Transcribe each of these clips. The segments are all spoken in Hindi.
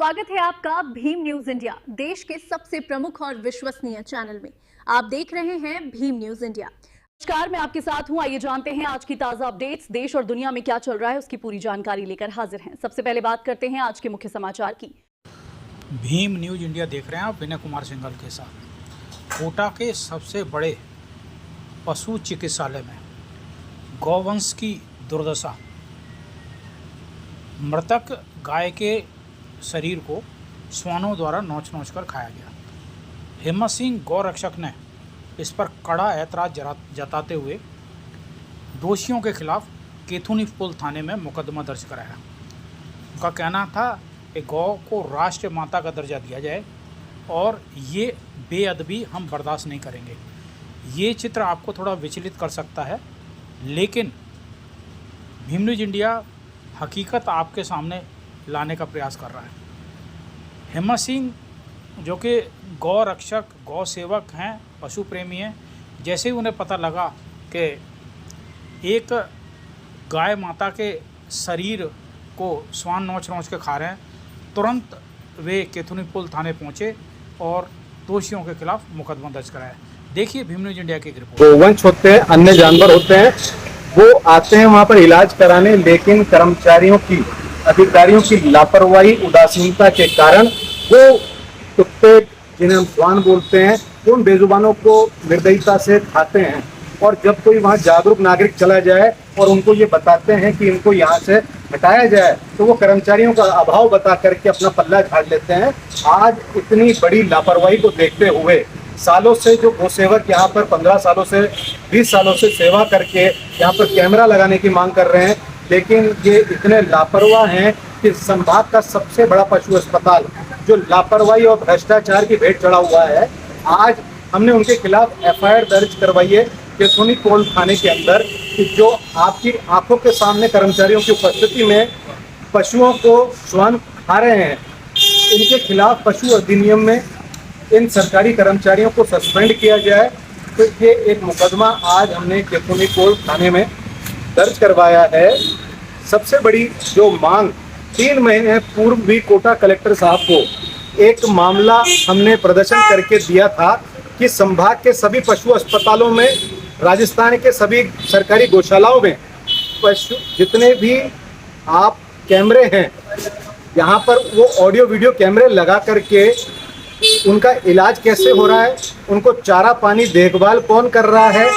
स्वागत है आपका भीम न्यूज इंडिया, देश के सबसे प्रमुख और विश्वसनीय चैनल में। आप देख रहे हैं भीम न्यूज इंडिया। नमस्कार, मैं आपके साथ हूं। आइए जानते हैं आज की ताजा अपडेट्स। देश और दुनिया में क्या चल रहा है उसकी पूरी जानकारी लेकर हाजिर हैं। सबसे पहले बात करते हैं आज के मुख्य समाचार की। भीम न्यूज इंडिया देख रहे हैं आप विनय कुमार सिंघल के साथ। कोटा के सबसे बड़े पशु चिकित्सालय में गौवंश की दुर्दशा। मृतक गाय के शरीर को श्वानों द्वारा नोच नोच कर खाया गया। हिम्मत सिंह गौरक्षक ने इस पर कड़ा ऐतराज जताते हुए दोषियों के खिलाफ केथुनी पुल थाने में मुकदमा दर्ज कराया। उनका कहना था कि गौ को राष्ट्रीय माता का दर्जा दिया जाए और ये बेअदबी हम बर्दाश्त नहीं करेंगे। ये चित्र आपको थोड़ा विचलित कर सकता है, लेकिन भीम न्यूज इंडिया हकीकत आपके सामने लाने का प्रयास कर रहा है। हिम्मत सिंह जो कि गौ रक्षक, गौ सेवक हैं, पशु प्रेमी हैं, जैसे ही उन्हें पता लगा कि एक गाय माता के शरीर को श्वान नोच नोच के खा रहे हैं, तुरंत वे केथुनी पुल थाने पहुंचे और दोषियों के खिलाफ मुकदमा दर्ज कराया। देखिए भीम न्यूज इंडिया की रिपोर्ट। गोवंश होते हैं, अन्य जानवर होते हैं, वो आते हैं वहां पर इलाज कराने, लेकिन कर्मचारियों की, अधिकारियों की लापरवाही, उदासीनता के कारण वो कुत्ते, जिन्हें हम श्वान बोलते हैं, उन बेजुबानों को निर्दयता से खाते हैं। और जब कोई वहां जागरूक नागरिक चला जाए और उनको ये बताते हैं कि इनको यहाँ से हटाया जाए, तो वो कर्मचारियों का अभाव बता करके अपना पल्ला झाड़ लेते हैं। आज इतनी बड़ी लापरवाही को देखते हुए सालों से जो गोसेवक यहाँ पर 15 सालों से 20 सालों से सेवा करके यहाँ पर कैमरा लगाने की मांग कर रहे हैं, लेकिन ये इतने लापरवाह हैं कि संभाग का सबसे बड़ा पशु अस्पताल जो लापरवाही और भ्रष्टाचार की भेंट चढ़ा हुआ है, आज हमने उनके खिलाफ FIR दर्ज करवाई है केथुनी पुल थाने के अंदर कि जो आपकी आंखों के सामने कर्मचारियों की उपस्थिति में पशुओं को श्वान खा रहे हैं, इनके खिलाफ पशु अधिनियम में इन सरकारी कर्मचारियों को सस्पेंड किया जाए। तो ये एक मुकदमा आज हमने केथुनी पुल थाने में दर्ज करवाया है। सबसे बड़ी जो मांग 3 महीने पूर्व भी कोटा कलेक्टर साहब को एक मामला हमने प्रदर्शन करके दिया था कि संभाग के सभी पशु अस्पतालों में, राजस्थान के सभी सरकारी गौशालाओं में पशु जितने भी आप कैमरे हैं, यहाँ पर वो ऑडियो वीडियो कैमरे लगा करके उनका इलाज कैसे हो रहा है, उनको चारा पानी देखभाल कौन कर रहा है,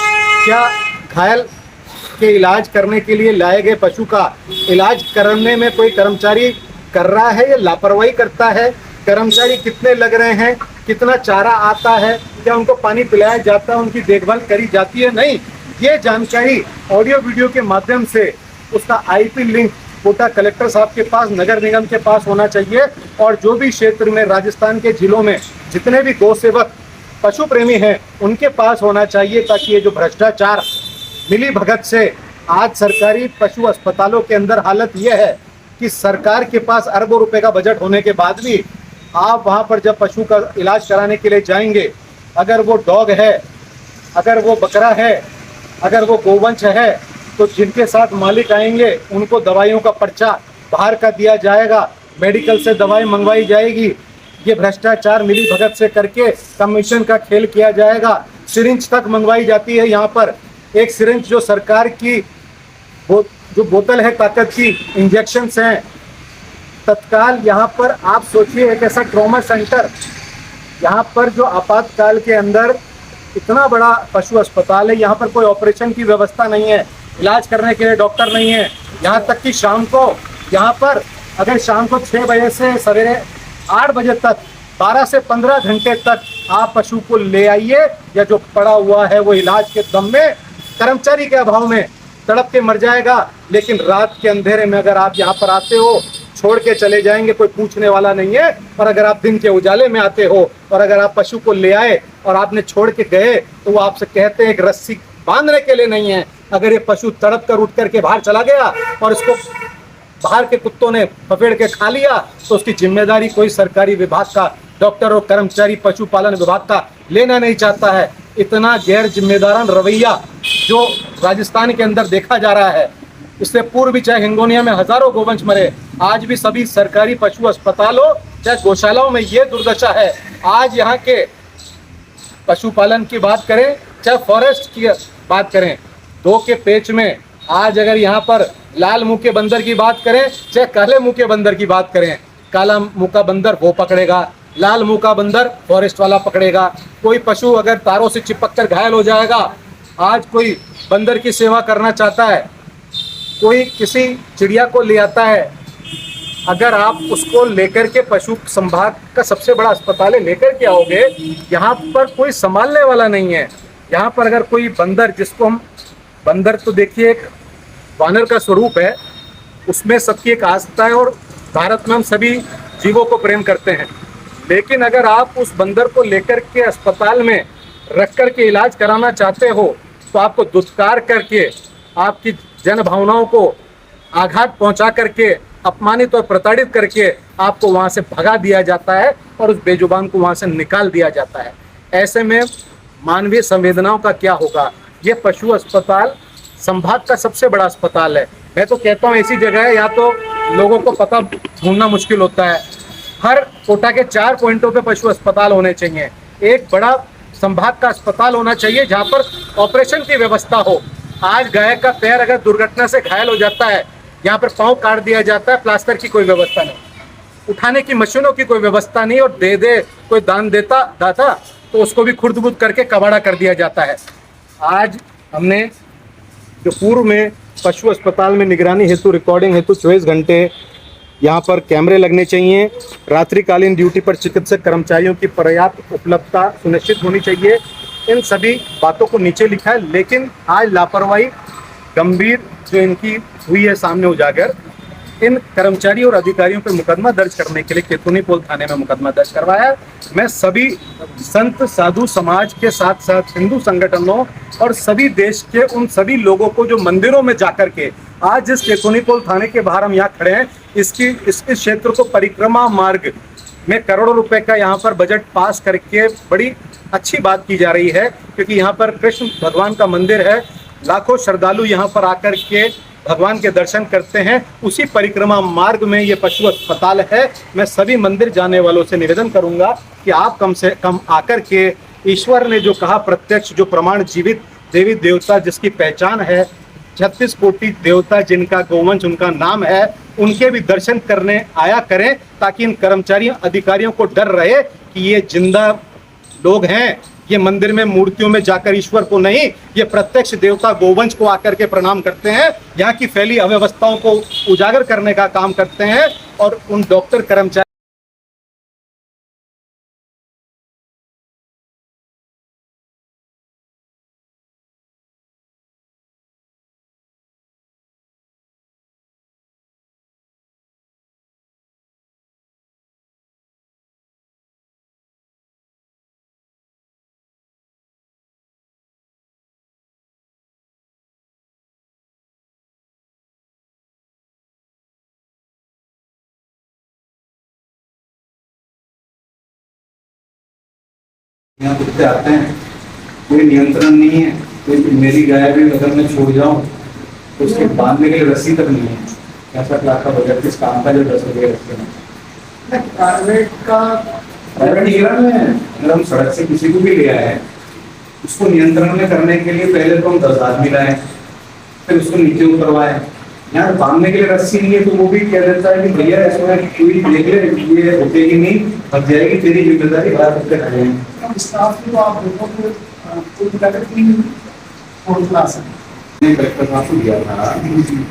क्या घायल के इलाज करने के लिए लाए गए पशु का इलाज करने में कोई कर्मचारी कर रहा है या लापरवाही करता है, कर्मचारी कितने लग रहे हैं, कितना चारा आता है, क्या उनको पानी पिलाया जाता है, उनकी देखभाल करी जाती है, नहीं, ये जानकारी ऑडियो वीडियो के माध्यम से उसका IP लिंक कोटा कलेक्टर साहब के पास, नगर निगम के पास होना चाहिए। और जो भी क्षेत्र में, राजस्थान के जिलों में जितने भी गौ सेवक, पशु प्रेमी हैं, उनके पास होना चाहिए, ताकि ये जो भ्रष्टाचार, मिली भगत से आज सरकारी पशु अस्पतालों के अंदर हालत यह है कि सरकार के पास अरबों रुपए का बजट होने के बाद भी आप वहां पर जब पशु का इलाज कराने के लिए जाएंगे, अगर वो डॉग है, अगर वो बकरा है, अगर वो गोवंश है, तो जिनके साथ मालिक आएंगे उनको दवाइयों का पर्चा बाहर का दिया जाएगा, मेडिकल से दवाई मंगवाई जाएगी। ये भ्रष्टाचार मिली भगत से करके कमीशन का खेल किया जाएगा। सिरिंज तक मंगवाई जाती है। यहाँ पर एक सिरिंज जो सरकार की जो बोतल है ताकत की, इंजेक्शंस हैं तत्काल। यहाँ पर आप सोचिए एक ऐसा ट्रॉमा सेंटर, यहाँ पर जो आपातकाल के अंदर इतना बड़ा पशु अस्पताल है, यहाँ पर कोई ऑपरेशन की व्यवस्था नहीं है, इलाज करने के लिए डॉक्टर नहीं है। यहाँ तक कि शाम को यहाँ पर अगर शाम को 6 बजे से सवेरे 8 बजे तक 12 से 15 घंटे तक आप पशु को ले आइए, या जो पड़ा हुआ है वो इलाज के दम में, कर्मचारी के अभाव में तड़प के मर जाएगा। लेकिन रात के अंधेरे में अगर आप यहाँ पर आते हो, छोड़ के चले जाएंगे, कोई पूछने वाला नहीं है। और अगर आप दिन के उजाले में आते हो और अगर आप पशु को ले आए और आपने छोड़ के गए, तो वो आपसे कहते हैं एक रस्सी बांधने के लिए नहीं है। अगर ये पशु तड़प कर उठ करके बाहर चला गया और इसको बाहर के कुत्तों ने पकड़ के खा लिया, तो उसकी जिम्मेदारी कोई सरकारी विभाग का, डॉक्टर और कर्मचारी पशुपालन विभाग का लेना नहीं चाहता है। इतना गैर जिम्मेदारान रवैया जो राजस्थान के अंदर देखा जा रहा है, इससे पूर्व भी चाहे हिंगोनिया में हजारों गोवंश मरे, आज भी सभी सरकारी पशु अस्पतालों चाहे गौशालाओं में ये दुर्दशा है। आज यहाँ के पशुपालन की बात करें, चाहे फॉरेस्ट की बात करें, दो के पेच में आज अगर यहाँ पर लाल मुंह के बंदर की बात करें, चाहे काले मुंह के बंदर की बात करें, काला मुंह का बंदर वो पकड़ेगा, लाल मुंह का बंदर फॉरेस्ट वाला पकड़ेगा। कोई पशु अगर तारों से चिपक कर घायल हो जाएगा, आज कोई बंदर की सेवा करना चाहता है, कोई किसी चिड़िया को ले आता है, अगर आप उसको लेकर के पशु संभाग का सबसे बड़ा अस्पताल है लेकर के आओगे, यहाँ पर कोई संभालने वाला नहीं है। यहाँ पर अगर कोई बंदर, जिसको हम बंदर तो देखिए एक वानर का स्वरूप है, उसमें सबकी एक आस्था है और भारत में हम सभी जीवों को प्रेम करते हैं, लेकिन अगर आप उस बंदर को लेकर के अस्पताल में रख कर के इलाज कराना चाहते हो तो आपको दुत्कार करके, आपकी जन भावनाओं को आघात पहुंचा करके, अपमानित और प्रताड़ित करके आपको वहां से भगा दिया जाता है और उस बेजुबान को वहां से निकाल दिया जाता है। ऐसे में मानवीय संवेदनाओं का क्या होगा। ये पशु अस्पताल संभाग का सबसे बड़ा अस्पताल है। मैं तो कहता हूँ ऐसी जगह है, या तो लोगों को पता ढूंढना मुश्किल होता है। हर कोटा के 4 पॉइंटों पे पशु अस्पताल होने चाहिए। एक बड़ा संभाग का अस्पताल होना चाहिए जहाँ पर ऑपरेशन की व्यवस्था हो। आज गाय का पैर अगर दुर्घटना से घायल हो जाता है, यहाँ पर पाँव काट दिया जाता है, प्लास्टर की कोई व्यवस्था नहीं, उठाने की मशीनों की कोई व्यवस्था नहीं, और दे दे कोई दान देता दाता तो उसको भी खुर्द-बुर्द करके कबाड़ा कर दिया जाता है। आज हमने जो पूर्व में पशु अस्पताल में निगरानी हेतु, रिकॉर्डिंग हेतु 24 घंटे यहाँ पर कैमरे लगने चाहिए। रात्रिकालीन ड्यूटी पर चिकित्सक कर्मचारियों की पर्याप्त उपलब्धता सुनिश्चित होनी चाहिए। इन सभी बातों को नीचे लिखा है, लेकिन आज लापरवाही गंभीर जो इनकी हुई है सामने उजागर, इन कर्मचारियों और अधिकारियों पर मुकदमा दर्ज करने के लिए केतुनीपोल थाने में मुकदमा दर्ज करवाया है। मैं सभी संत साधु समाज के साथ साथ हिंदू संगठनों और सभी देश के उन सभी लोगों को जो मंदिरों में जाकर के, आज जिस केतुनीपोल थाने के बाहर हम यहाँ खड़े हैं, इस क्षेत्र को परिक्रमा मार्ग में करोड़ों रुपए का यहाँ पर बजट पास करके बड़ी अच्छी बात की जा रही है, क्योंकि यहाँ पर कृष्ण भगवान का मंदिर है। लाखों श्रद्धालु यहाँ पर आकर के भगवान के दर्शन करते हैं। उसी परिक्रमा मार्ग में ये पशु अस्पताल है। मैं सभी मंदिर जाने वालों से निवेदन करूंगा कि आप कम से कम आकर के, ईश्वर ने जो कहा प्रत्यक्ष, जो प्रमाण जीवित देवी देवता जिसकी पहचान है, 36 कोटि देवता जिनका गोवंश उनका नाम है, उनके भी दर्शन करने आया करें, ताकि इन कर्मचारियों अधिकारियों को डर रहे कि ये जिंदा लोग हैं, ये मंदिर में मूर्तियों में जाकर ईश्वर को नहीं, ये प्रत्यक्ष देवता गोवंश को आकर के प्रणाम करते हैं, यहाँ की फैली अव्यवस्थाओं को उजागर करने का काम करते हैं। और उन डॉक्टर कर्मचारी यहाँ कुत्ते आते हैं, कोई नियंत्रण नहीं है। कोई मेरी गाय भी अगर मैं छोड़ जाऊँ तो उसके बांधने के लिए रस्सी तक नहीं है। ऐसा क्लास का बजट किस काम का जो 10 रुपये रखते हैं। प्राइवेट निगरान में अगर हम सड़क से किसी को भी ले आए, उसको नियंत्रण में करने के लिए पहले तो हम 10 आदमी लाए, फिर उसको नीचे उतरवाए। यहाँ बांधने के लिए रस्सी नहीं है तो वो भी कह देता है कि भैया इसमें कोई देख ले, ये रुकेगी नहीं, फंस जाएगी, तेरी जिम्मेदारी, बाहर रुकते खड़े हैं। स्टाफ को आप देखो कि कोई कलेक्टर की क्लास है। कलेक्टर साहब को दिया था,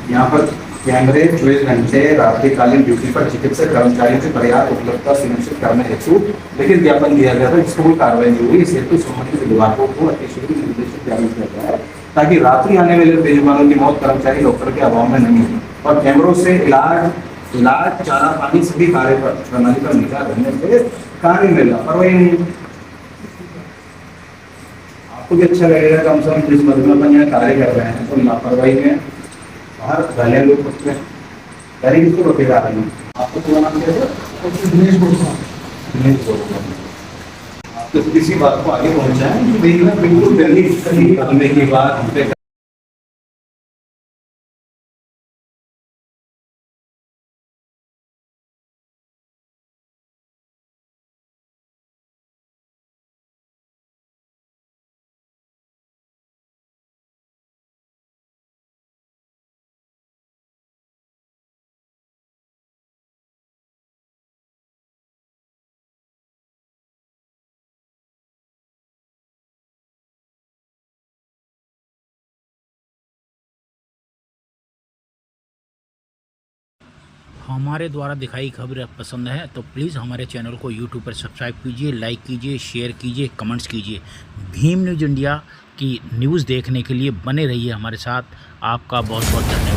यहाँ पर कैमरे 24 घंटे रात्रिकालीन ड्यूटी पर चिकित्सक कर्मचारियों की पर्याप्त उपलब्धता सुनिश्चित करने हेतु लिखित ज्ञापन दिया गया था, जिसको कोई कार्रवाई नहीं हुई। इस हेतु संबंधित विभागों को अतिशीघ्र निर्देशित जारी किया गया है, ताकि रात्रि आने वाले बेजुबानों की मौत कर्मचारी डॉक्टर के अभाव में नहीं हो। और कैमरों से इलाज, चारा पानी सभी कार्य पर प्रणाली पर निगाह रखने से कार्य में लापरवाही नहीं। आपको भी अच्छा लगेगा कम से कम जिस मद में अपन यहाँ कार्य कर रहे हैं तो लापरवाही में बाहर गालियाँ लोग करते हैं, गाड़ी किसको रोकेगा आगे। आपको पूरा नाम क्या है? दिनेश गोस्वामी। आप तो किसी बात को आगे पहुँचाएं, बिल्कुल दिल्ली करने की बात हमारे द्वारा दिखाई खबर पसंद है तो प्लीज़ हमारे चैनल को यूट्यूब पर सब्सक्राइब कीजिए, लाइक कीजिए, शेयर कीजिए, कमेंट्स कीजिए। भीम न्यूज़ इंडिया की न्यूज़ देखने के लिए बने रहिए हमारे साथ। आपका बहुत बहुत धन्यवाद।